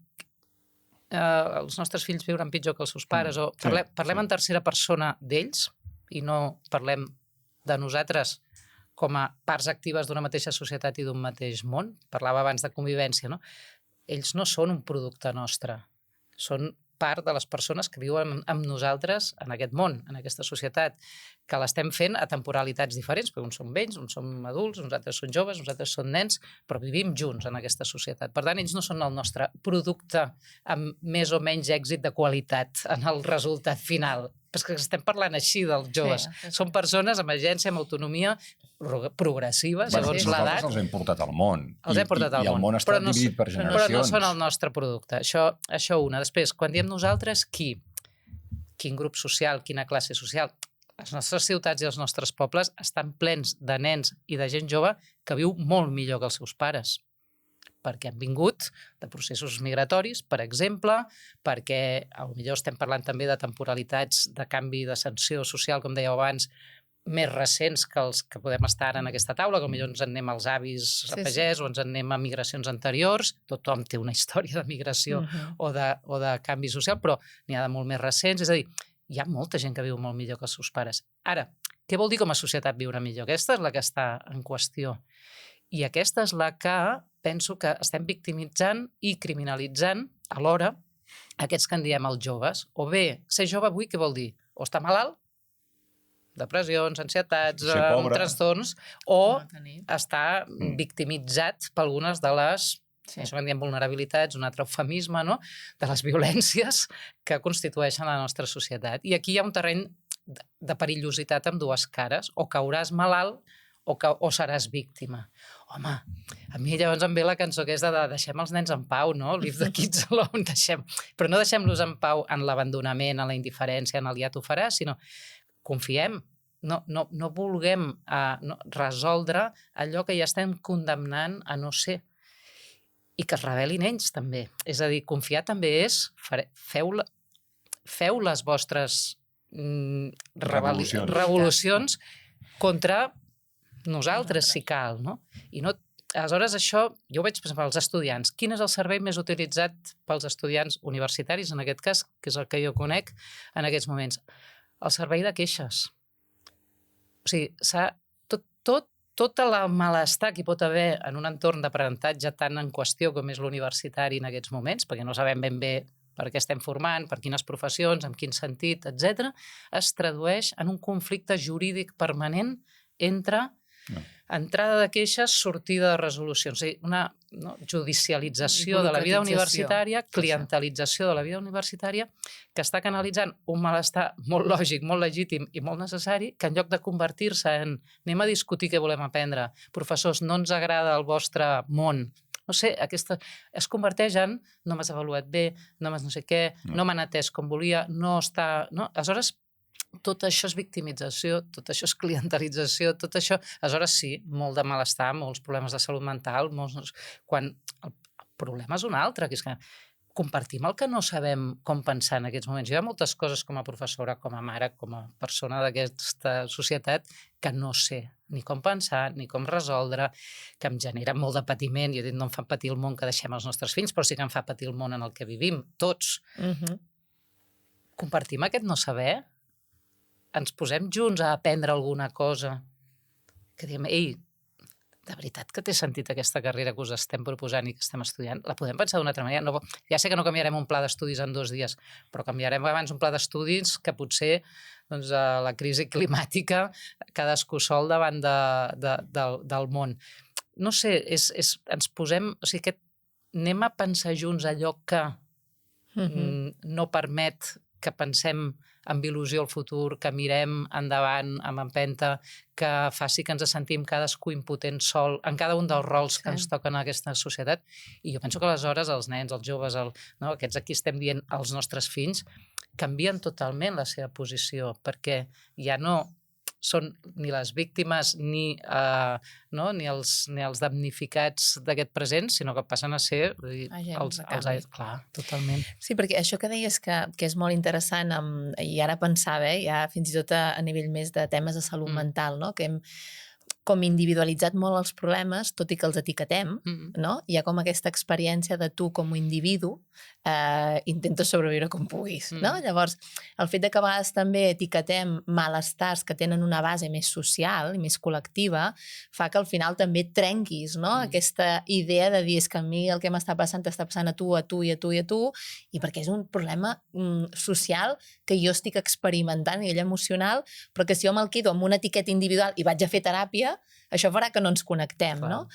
els nostres fills viuran pitjor que els seus pares, o parlem en tercera persona d'ells i no parlem de nosaltres com a parts actives d'una mateixa societat i d'un mateix món. Parlava abans de convivència, no? Ells no són un producte nostre, són part de les persones que viuen amb nosaltres en aquest món, en aquesta societat, que l'estem fent a temporalitats diferents, perquè uns són vells, uns som adults, uns altres són joves, uns altres són nens, però vivim junts en aquesta societat. Per tant, ells no són el nostre producte amb més o menys èxit de qualitat en el resultat final. és que estem parlant així dels joves. Són persones amb agència, amb autonomia progressiva, segons l'edat. Nosaltres els hem portat al món. Els hem portat al món. I el món està dividit per generacions. Però no són el nostre producte. Això una. Després, quan diem nosaltres, qui? Quin grup social, quina classe social? Les nostres ciutats i els nostres pobles estan plens de nens i de gent jove que viu molt millor que els seus pares, perquè han vingut de processos migratoris, per exemple, perquè potser estem parlant també de temporalitats de canvi d'ascensió social, com dèieu abans, més recents que els que podem estar en aquesta taula, que potser ens en anem als avis a pagès o ens en anem a migracions anteriors. Tothom té una història de migració o de canvi social, però n'hi ha de molt més recents. És a dir, hi ha molta gent que viu molt millor que els seus pares. Ara, què vol dir com a societat viure millor? Aquesta és la que està en qüestió. I aquesta és la que penso que estem victimitzant i criminalitzant alhora aquests que en diem els joves. O bé, ser jove avui què vol dir? O estar malalt, depressions, ansietats, trastorns, o estar victimitzat per algunes de les això que en diem vulnerabilitats, un altre eufemisme, no? De les violències que constitueixen la nostra societat. I aquí hi ha un terreny de perillositat amb dues cares. O cauràs malalt o seràs víctima. Home, a mi llavors em ve la cançó aquesta de deixem els nens en pau, no? Leave the kids alone. Però no deixem-los en pau en l'abandonament, en la indiferència, en el ja t'ho faràs, sinó confiem. No vulguem resoldre allò que ja estem condemnant a no ser. I que es rebel·lin ells, també. És a dir, confiar també és feu les vostres revolucions contra nosaltres, si cal, no? I no, aleshores, això, jo ho veig, per exemple, als estudiants. Quin és el servei més utilitzat pels estudiants universitaris, en aquest cas, que és el que jo conec en aquests moments? El servei de queixes. O sigui, tot el malestar que hi pot haver en un entorn d'aprenentatge tan en qüestió com és l'universitari en aquests moments, perquè no sabem ben bé per què estem formant, per quines professions, en quin sentit, etc., es tradueix en un conflicte jurídic permanent entre entrada de queixes, sortida de resolucions. O sigui, una judicialització de la vida universitària, clientelització de la vida universitària, que està canalitzant un malestar molt lògic, molt legítim i molt necessari, que en lloc de convertir-se en anem a discutir què volem aprendre, professors, no ens agrada el vostre món, no sé, es converteix en no m'has avaluat bé, no m'has no sé què, no m'han atès com volia, no està... No? Aleshores, tot això és victimització, tot això és clientelització, tot això... Aleshores sí, molt de malestar, molts problemes de salut mental, quan el problema és un altre, que és que compartim el que no sabem com pensar en aquests moments. Hi ha moltes coses com a professora, com a mare, com a persona d'aquesta societat que no sé ni com pensar, ni com resoldre, que em genera molt de patiment. Jo he dit, no em fa patir el món que deixem als nostres fills, però sí que em fa patir el món en el que vivim, tots. Compartim aquest no saber? Ens posem junts a aprendre alguna cosa que diem, ei, de veritat que té sentit aquesta carrera que us estem proposant i que estem estudiant? La podem pensar d'una altra manera? Ja sé que no canviarem un pla d'estudis en 2 dies, però canviarem abans un pla d'estudis que potser la crisi climàtica cadascú sol davant del món. No sé, ens posem... O sigui, anem a pensar junts allò que no permet que pensem amb il·lusió al futur, que mirem endavant amb empenta, que faci que ens sentim cadascú impotent sol en cada un dels rols que ens toquen en aquesta societat. I jo penso que aleshores els nens, els joves, aquests aquí estem dient els nostres fills, canvien totalment la seva posició, perquè ja no són ni les víctimes ni els damnificats d'aquest present, sinó que passen a ser els clar, totalment. Sí, perquè això que deies que és molt interessant, i ara pensava, ja fins i tot a nivell més de temes de salut mental, no? Que hem com individualitzat molt els problemes, tot i que els etiquetem, no? Hi ha com aquesta experiència de tu com a individu intentes sobreviure com puguis, no? Llavors, el fet que a vegades també etiquetem malestars que tenen una base més social i més col·lectiva fa que al final també trenquis, no? Aquesta idea de dir és que a mi el que m'està passant t'està passant a tu, a tu i a tu i a tu, i perquè és un problema social que jo estic experimentant a nivell emocional, però que si jo me'l quedo amb una etiqueta individual i vaig a fer teràpia, filla, això farà que no ens connectem, no?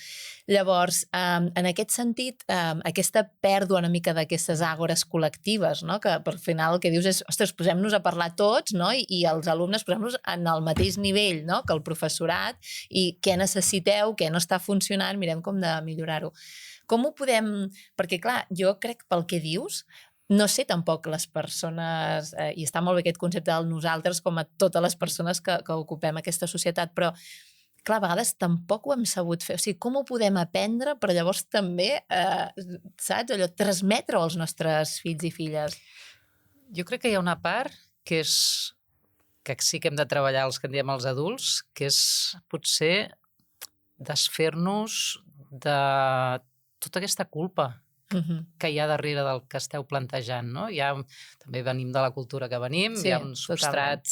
Llavors, en aquest sentit, aquesta pèrdua una mica d'aquestes àgores col·lectives, no? Que per final el que dius és, ostres, posem-nos a parlar tots, no? I els alumnes posem-nos en el mateix nivell, no? Que el professorat, i què necessiteu, què no està funcionant, mirem com de millorar-ho. Com ho podem... Perquè, clar, jo crec pel que dius, no sé tampoc les persones, i està molt bé aquest concepte del nosaltres com a totes les persones que ocupem aquesta societat, però clar, a vegades tampoc ho hem sabut fer. O sigui, com ho podem aprendre per llavors també, saps, allò, transmetre-ho als nostres fills i filles? Jo crec que hi ha una part que és que sí que hem de treballar els que en diem els adults, que és potser desfer-nos de tota aquesta culpa que hi ha darrere del que esteu plantejant, no? També venim de la cultura que venim, sí, hi ha un substrat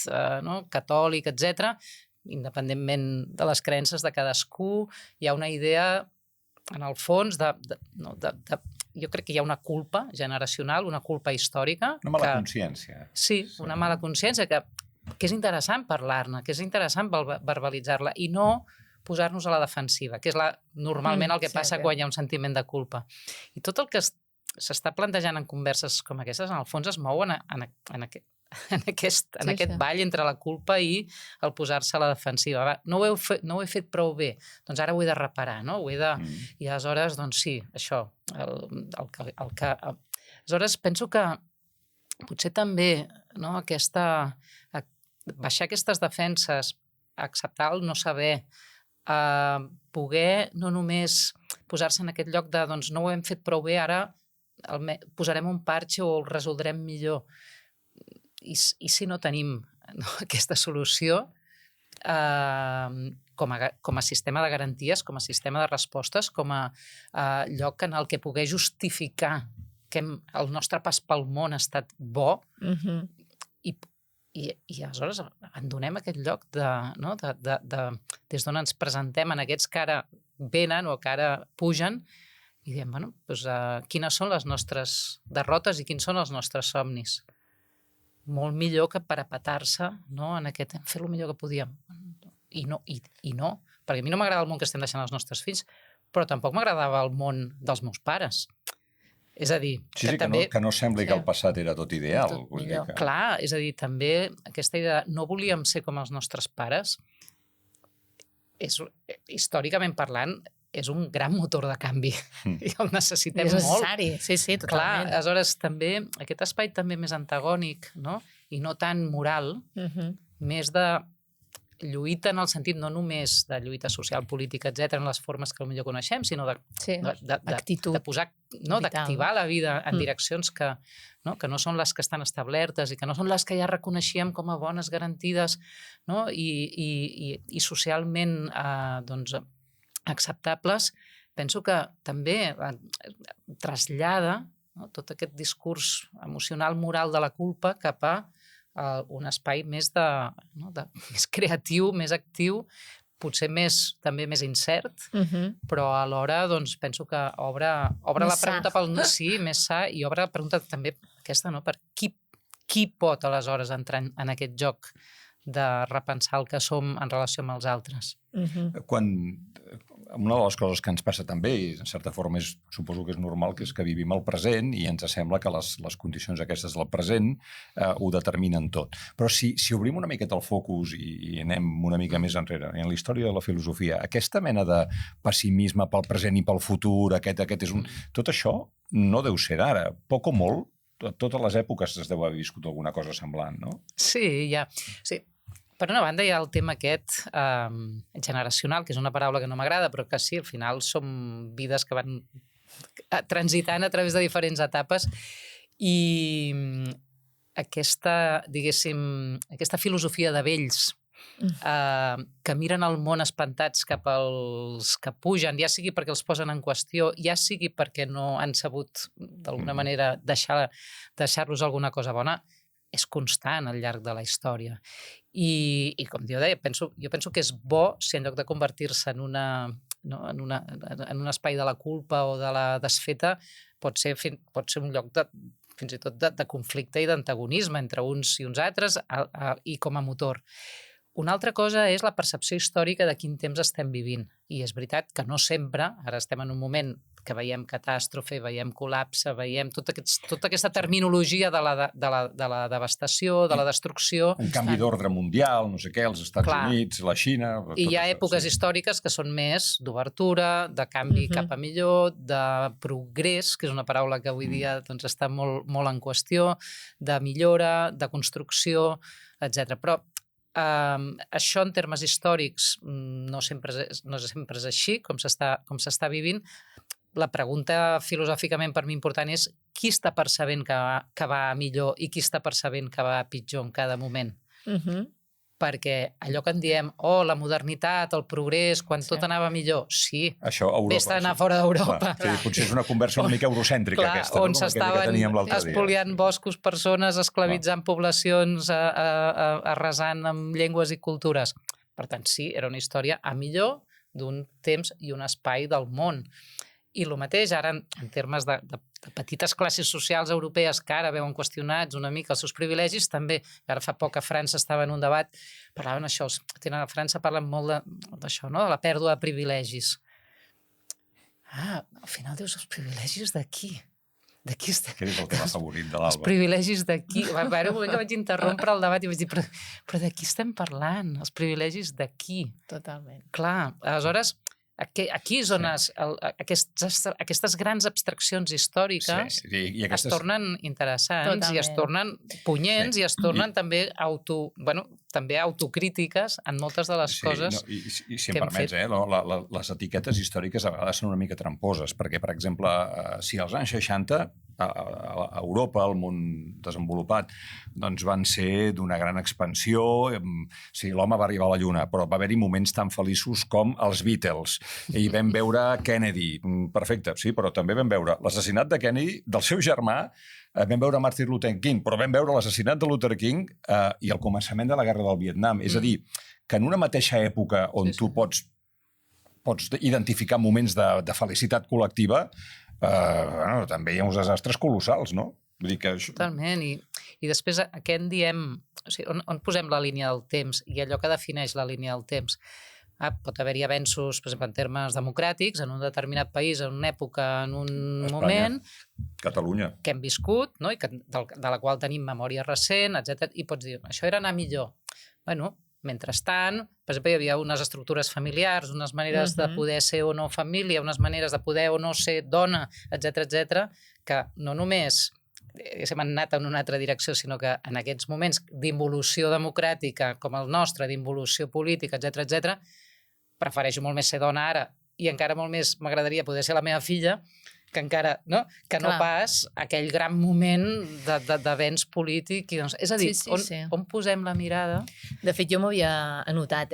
catòlic, etc. Independentment de les creences de cadascú, hi ha una idea, en el fons, jo crec que hi ha una culpa generacional, una culpa històrica. Una mala consciència. Sí, una mala consciència que és interessant parlar-ne, que és interessant verbalitzar-la i no posar-nos a la defensiva, que és normalment el que passa quan hi ha un sentiment de culpa. I tot el que s'està plantejant en converses com aquestes, en el fons es mou en aquest ball entre la culpa i el posar-se a la defensiva. No ho he fet prou bé, doncs ara ho he de reparar, no? I aleshores, doncs sí, això. Aleshores, penso que potser també baixar aquestes defenses, acceptar el no saber, poder no només posar-se en aquest lloc de doncs no ho hem fet prou bé, ara posarem un parxe o el resoldrem millor. I si no tenim aquesta solució com a sistema de garanties, com a sistema de respostes, com a lloc en el que poder justificar que el nostre pas pel món ha estat bo, i aleshores en donem aquest lloc des d'on ens presentem en aquests que ara venen o que ara pugen i diem, quines són les nostres derrotes i quins són els nostres somnis. Molt millor que parapetar-se en aquest, fer el millor que podíem. I no, perquè a mi no m'agrada el món que estem deixant als nostres fills, però tampoc m'agradava el món dels meus pares. És a dir... Sí, que no sembli que el passat era tot ideal. Clar, és a dir, també aquesta idea de no volíem ser com els nostres pares, històricament parlant, és un gran motor de canvi. I el necessitem molt. És necessari, sí, totalment. Clar, aleshores també, aquest espai també més antagònic, i no tan moral, més de lluita en el sentit no només de lluita social, política, etc., en les formes que potser coneixem, sinó de posar, d'activar la vida en direccions que no són les que estan establertes i que no són les que ja reconeixíem com a bones, garantides, i socialment acceptables. Penso que també trasllada tot aquest discurs emocional, moral de la culpa cap a un espai més creatiu, més actiu, potser també més incert, però alhora penso que obre la pregunta pel sí, més sa, i obre la pregunta també aquesta, per qui pot aleshores entrar en aquest joc de repensar el que som en relació amb els altres. Una de les coses que ens passa també, i en certa forma suposo que és normal, que és que vivim el present i ens sembla que les condicions aquestes del present ho determinen tot. Però si obrim una miqueta el focus i anem una mica més enrere, en la història de la filosofia, aquesta mena de pessimisme pel present i pel futur, tot això no deu ser d'ara. Poc o molt, a totes les èpoques es deu haver viscut alguna cosa semblant, no? Sí, ja. Sí. Per una banda hi ha el tema aquest generacional, que és una paraula que no m'agrada, però que sí, al final som vides que van transitant a través de diferents etapes, i aquesta filosofia de vells que miren el món espantats cap als que pugen, ja sigui perquè els posen en qüestió, ja sigui perquè no han sabut d'alguna manera deixar-los alguna cosa bona, és constant al llarg de la història. I com jo deia, jo penso que és bo si en lloc de convertir-se en un espai de la culpa o de la desfeta pot ser un lloc fins i tot de conflicte i d'antagonisme entre uns i uns altres i com a motor. Una altra cosa és la percepció històrica de quin temps estem vivint. I és veritat que no sempre, ara estem en un moment que veiem catàstrofe, veiem col·lapse, veiem tota aquesta terminologia de la devastació, de la destrucció. Un canvi d'ordre mundial, no sé què, els Estats Units, la Xina... I hi ha èpoques històriques que són més d'obertura, de canvi cap a millor, de progrés, que és una paraula que avui dia doncs, està molt en qüestió, de millora, de construcció, etc. Però això en termes històrics no sempre és així, com s'està vivint. La pregunta filosòficament per mi important és qui està percebent que va millor i qui està percebent que va pitjor en cada moment. Perquè allò que en diem, la modernitat, el progrés, quan tot anava millor, sí, això a Europa, ves a anar fora d'Europa. Potser és una conversa una mica eurocèntrica, aquesta, on s'estaven espoliant boscos, persones, esclavitzant poblacions, arrasant amb llengües i cultures. Per tant, sí, era una història a millor d'un temps i un espai del món. I el mateix ara en termes de petites classes socials europees que ara veuen qüestionats una mica els seus privilegis, també, ara fa poc a França estava en un debat, parlaven això, a França parlen molt d'això, no? De la pèrdua de privilegis. Al final dius, els privilegis de qui? De qui estem? Què és el tema favorit de l'Alba? Els privilegis de qui? Va haver un moment que vaig interrompre el debat i vaig dir, però de qui estem parlant? Els privilegis de qui? Totalment. Clar, aleshores... Aquí és on aquestes grans abstraccions històriques es tornen interessants i es tornen punyents i es tornen també autocrítiques en moltes de les coses que hem fet. Les etiquetes històriques a vegades són una mica tramposes, perquè, per exemple, si als anys 60 a Europa, al món desenvolupat, doncs van ser d'una gran expansió. Sí, l'home va arribar a la Lluna, però va haver-hi moments tan feliços com els Beatles. I vam veure Kennedy. Perfecte, sí, però també vam veure l'assassinat de Kennedy, del seu germà, vam veure Martin Luther King, però vam veure l'assassinat de Luther King i el començament de la guerra del Vietnam. És a dir, que en una mateixa època on tu pots identificar moments de felicitat col·lectiva, també hi ha uns desastres colossals, no? Vull dir que això... Totalment, i després a què en diem, o sigui, on posem la línia del temps i allò que defineix la línia del temps? Pot haver-hi avenços, per exemple, en termes democràtics, en un determinat país, en una època, en un moment... Catalunya. Que hem viscut, no? I de la qual tenim memòria recent, etc. I pots dir, això era anar millor. Bueno, mentrestant, per exemple, hi havia unes estructures familiars, unes maneres de poder ser o no família, unes maneres de poder o no ser dona, etc., que no només hem anat en una altra direcció, sinó que en aquests moments d'involució democràtica com el nostre, d'involució política, etc., prefereixo molt més ser dona ara i encara molt més m'agradaria poder ser la meva filla que encara, no? Que no pas aquell gran moment d'avenç polític. És a dir, on posem la mirada? De fet, jo m'havia anotat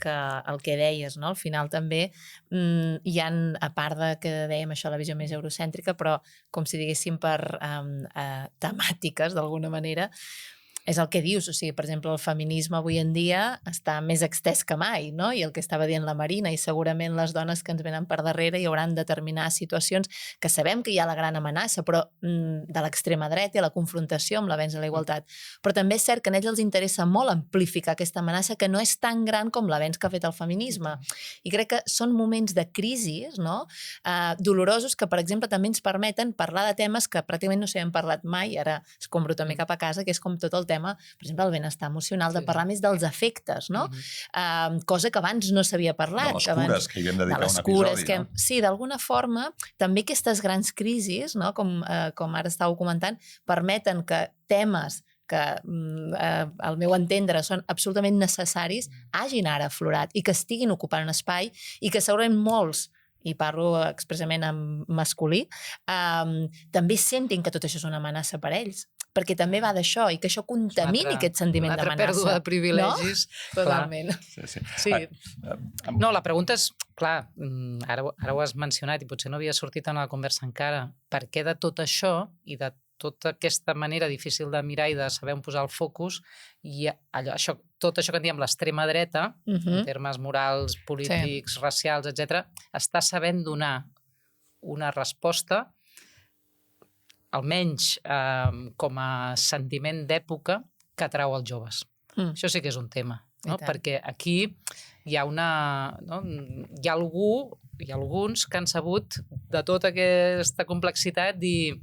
que el que deies, no? Al final també hi ha, a part de que dèiem això, la visió més eurocèntrica, però com si diguéssim per temàtiques, d'alguna manera, és el que dius, o sigui, per exemple, el feminisme avui en dia està més extès que mai, no? I el que estava dient la Marina, i segurament les dones que ens venen per darrere hi hauran determinades situacions que sabem que hi ha la gran amenaça, però de l'extrema dreta i la confrontació amb l'avenç de la igualtat. Però també és cert que a ells els interessa molt amplificar aquesta amenaça que no és tan gran com l'avenç que ha fet el feminisme. I crec que són moments de crisi, no? Dolorosos que, per exemple, també ens permeten parlar de temes que pràcticament no s'havien parlat mai, ara escombro també cap a casa, que és com tot el tema, per exemple, el benestar emocional, de parlar més dels afectes, no? Cosa que abans no s'havia parlat. De les cures, que hi vam dedicar un episodi, no? Sí, d'alguna forma, també aquestes grans crisis, no? Com ara estàveu comentant, permeten que temes que al meu entendre són absolutament necessaris, hagin ara aflorat i que estiguin ocupant un espai i que segurament molts, i parlo expressament en masculí, també sentin que tot això és una amenaça per ells, perquè també va d'això, i que això contamini aquest sentiment d'amenaça. Una altra pèrdua de privilegis. No? Totalment. Sí. No, la pregunta és, clar, ara ho has mencionat i potser no havia sortit en la conversa encara, per què de tot això i de tota aquesta manera difícil de mirar i de saber on posar el focus, i tot això que en diem l'extrema dreta, en termes morals, polítics, racials, etc., està sabent donar una resposta, almenys com a sentiment d'època, que atrau els joves. Això sí que és un tema. no? Perquè aquí hi ha hi ha alguns que han sabut de tota aquesta complexitat dir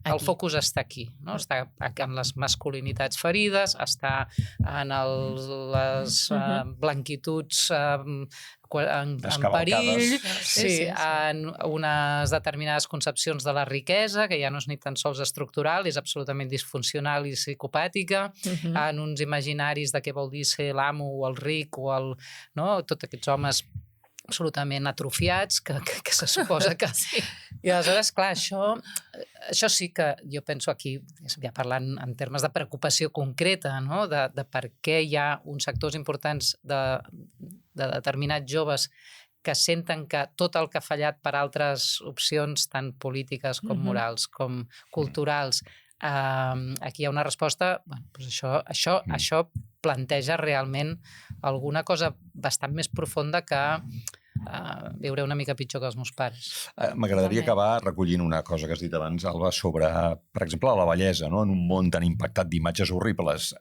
el focus està aquí, no? Està en les masculinitats ferides, està en les blanquituds en perill, en unes determinades concepcions de la riquesa, que ja no és ni tan sols estructural, és absolutament disfuncional i psicopàtica, en uns imaginaris de què vol dir ser l'amo o el ric o tots aquests homes absolutament atrofiats, que se suposa que sí. I aleshores, clar, això sí que jo penso aquí, ja parlant en termes de preocupació concreta, no? De per què hi ha uns sectors importants de determinats joves que senten que tot el que ha fallat per altres opcions, tant polítiques com morals, com culturals, aquí hi ha una resposta, doncs això planteja realment alguna cosa bastant més profunda que viuré una mica pitjor que els meus pares. M'agradaria acabar recollint una cosa que has dit abans, Alba, sobre, per exemple, la bellesa, no? En un món tan impactat d'imatges horribles,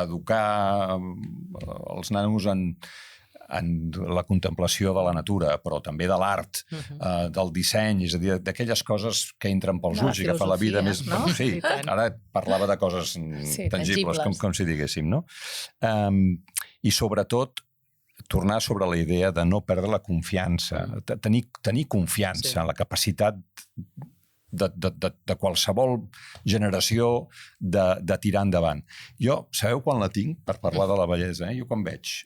educar els nanos en la contemplació de la natura, però també de l'art, del disseny, és a dir, d'aquelles coses que entren pels ulls i que fa la vida més... No? Sí, ara parlava de coses tangibles, com si diguéssim, no? I sobretot tornar sobre la idea de no perdre la confiança, tenir confiança en la capacitat de qualsevol generació de tirar endavant. Jo, sabeu quan la tinc per parlar de la bellesa? Jo quan veig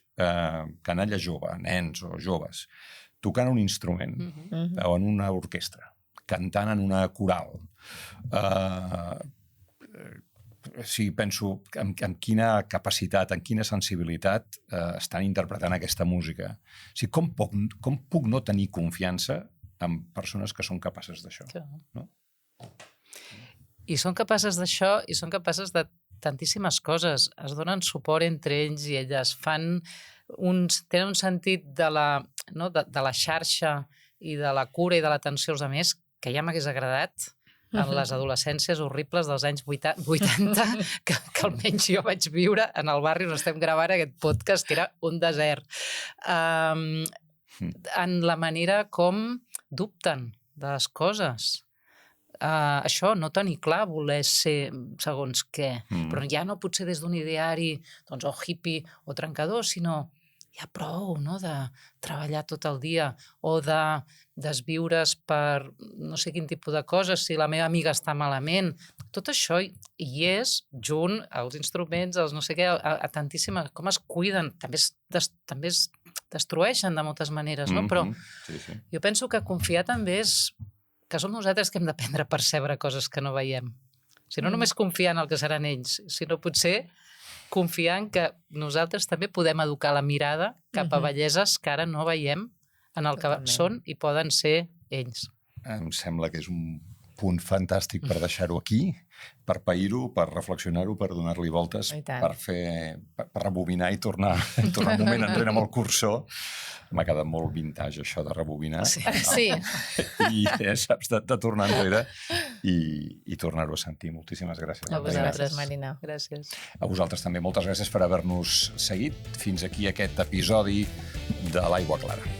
canalla jove, nens o joves, tocant un instrument o en una orquestra, cantant en una coral, penso en quina capacitat, en quina sensibilitat estan interpretant aquesta música. Com puc no tenir confiança en persones que són capaces d'això? No? I són capaces d'això i són capaces de tantíssimes coses. Es donen suport entre ells i elles. Tenen un sentit de la xarxa i de la cura i de l'atenció als altres que ja m'hagués agradat en les adolescències horribles dels anys 80, que almenys jo vaig viure en el barri on estem gravant aquest podcast, que era un desert. En la manera com dubten de les coses. Això, no tenir clar, voler ser segons què, però ja no potser des d'un ideari o hippie o trencador, sinó ja prou, no?, de treballar tot el dia o de desviure's per no sé quin tipus de coses, si la meva amiga està malament. Tot això hi és junt als instruments, als no sé què, a tantíssimes... Com es cuiden, també es destrueixen de moltes maneres, no? Però jo penso que confiar també és que som nosaltres que hem d'aprendre a percebre coses que no veiem. Si no només confiar en el que seran ells, sinó potser confiar en que nosaltres també podem educar la mirada cap a belleses que ara no veiem en el que són i poden ser ells. Em sembla que és un punt fantàstic per deixar-ho aquí, per pair-ho, per reflexionar-ho, per donar-li voltes, per rebobinar i tornar un moment enrere amb el cursor. M'ha quedat molt vintage, això de rebobinar. Sí. I saps, de tornar enrere i tornar-ho a sentir. Moltíssimes gràcies. A vosaltres, Marina. Gràcies. A vosaltres també. Moltes gràcies per haver-nos seguit. Fins aquí aquest episodi de l'Aigua Clara.